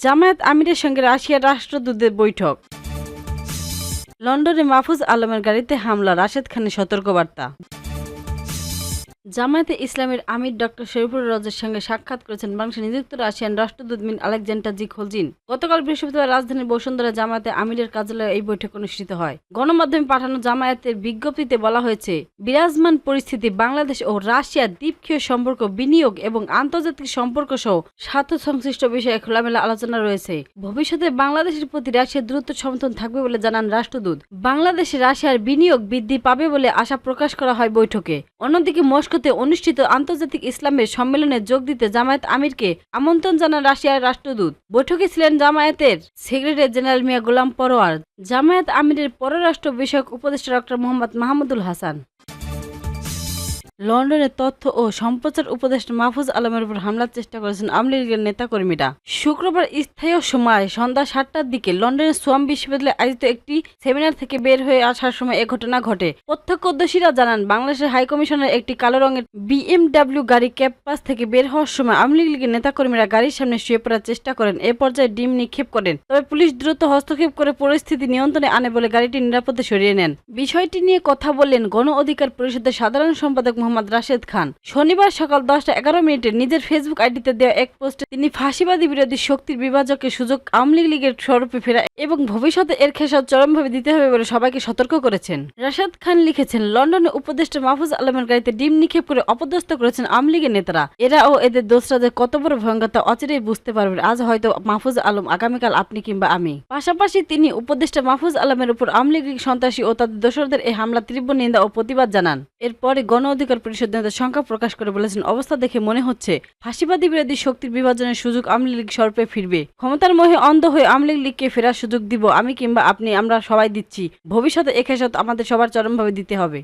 জামায়াত আমিরের সঙ্গে রাশিয়ার রাষ্ট্রদূতের বৈঠক। লন্ডনে মাহফুজ আলমের গাড়িতে হামলা, রাশেদ খানের সতর্কবার্তা। জামায়াতে ইসলামের আমির ডক্টর শরীফুর রজের সঙ্গে সাক্ষাৎ করেছেন বাংলাদেশে নিযুক্ত রাশিয়ান রাষ্ট্রদূত মিন আলেকজান্ডার জি খোলজিন। গতকাল বৃহস্পতিবার রাজধানীর বসুন্ধরা জামায়াতে আমিরের কার্যালয়ে এই বৈঠক অনুষ্ঠিত হয়। গণমাধ্যমে পাঠানো জামায়াতের বিজ্ঞপ্তিতে বলা হয়েছে, বিরাজমান পরিস্থিতি, বাংলাদেশ ও রাশিয়ার দ্বিপক্ষীয় সম্পর্ক, বিনিয়োগ এবং আন্তর্জাতিক সম্পর্ক সহ স্বার্থ সংশ্লিষ্ট বিষয়ে খোলামেলা আলোচনা রয়েছে। ভবিষ্যতে বাংলাদেশের প্রতি রাশিয়ার দ্রুত সমর্থন থাকবে বলে জানান রাষ্ট্রদূত। বাংলাদেশে রাশিয়ার বিনিয়োগ বৃদ্ধি পাবে বলে আশা প্রকাশ করা হয় বৈঠকে। অন্যদিকে মস্কোতে অনুষ্ঠিত আন্তর্জাতিক ইসলামের সম্মেলনে যোগ দিতে জামায়াত আমিরকে আমন্ত্রণ জানান রাশিয়ার রাষ্ট্রদূত। বৈঠকে ছিলেন জামায়াতের সেক্রেটারি জেনারেল মিয়া গোলাম পরোয়ার, জামায়াত আমিরের পররাষ্ট্র বিষয়ক উপদেষ্টা ডক্টর মোহাম্মদ মাহমুদুল হাসান। লন্ডনে তথ্য ও সম্প্রচার উপদেষ্টা মাহফুজ আলমের উপর হামলার চেষ্টা করেছেন আওয়ামী লীগের নেতাকর্মীরা। শুক্রবার স্থানীয় সময় সন্ধ্যা 7টার দিকে লন্ডনের সোয়াম বিশ্ববিদ্যালয়ে আয়োজিত একটি সেমিনার থেকে বের হয়ে আসার সময় এ ঘটনা ঘটে। প্রত্যক্ষদর্শীরা জানান, বাংলাদেশের হাইকমিশনের একটি কালো রঙের BMW গাড়ি ক্যাম্পাস থেকে বের হওয়ার সময় আওয়ামী লীগের নেতাকর্মীরা গাড়ির সামনে শুয়ে পড়ার চেষ্টা করেন। এ পর্যায়ে ডিম নিক্ষেপ করেন। তবে পুলিশ দ্রুত হস্তক্ষেপ করে পরিস্থিতি নিয়ন্ত্রণে আনে বলে গাড়িটি নিরাপদে সরিয়ে নেন। বিষয়টি নিয়ে কথা বললেন গণ অধিকার পরিষদের সাধারণ সম্পাদক মোহাম্মদ রাশেদ খান। শনিবার সকাল 10টা11 নিজের ফেসবুক আইডিতে দেওয়া এক পোস্টে তিনি ফাঁসিবাদী বিরোধী শক্তির বিভাজকের সুযোগ আওয়ামী লীগের স্বরূপে ফেরা এবং ভবিষ্যতে এর খেসারত চরমভাবে দিতে হবে বলে সবাইকে সতর্ক করেছেন। রাশেদ খান লিখেছেন, লন্ডনে উপদেষ্টা মাহফুজ আলমের গাড়িতে ডিম নিক্ষেপ করে অপদস্থ করেছেন আওয়ামী লীগের নেতারা। এরা ও এদের দোসরাদের কত বড় ভয়ঙ্কর তা অচিরেই বুঝতে পারবেন। আজ হয়তো মাহফুজ আলম, আগামীকাল আপনি কিংবা আমি। পাশাপাশি তিনি উপদেষ্টা মাহফুজ আলমের উপর আওয়ামী লীগ সন্ত্রাসী ও তাদের দোসরদের এই হামলা তীব্র নিন্দা ও প্রতিবাদ জানান। এরপরে গণ অধিকার পরিষদ নেতা সংখ্যা প্রকাশ করে বলেছেন, অবস্থা দেখে মনে হচ্ছে ফাঁসিবাদী বিরোধী শক্তির বিভাজনের সুযোগ আওয়ামী লীগ স্বরূপে ফিরবে। ক্ষমতার মোহে অন্ধ হয়ে আওয়ামী লীগকে ফেরার সুযোগ দিব আমি কিংবা আপনি, আমরা সবাই দিচ্ছি। ভবিষ্যতে এ খেসারত আমাদের সবার চরমভাবে দিতে হবে।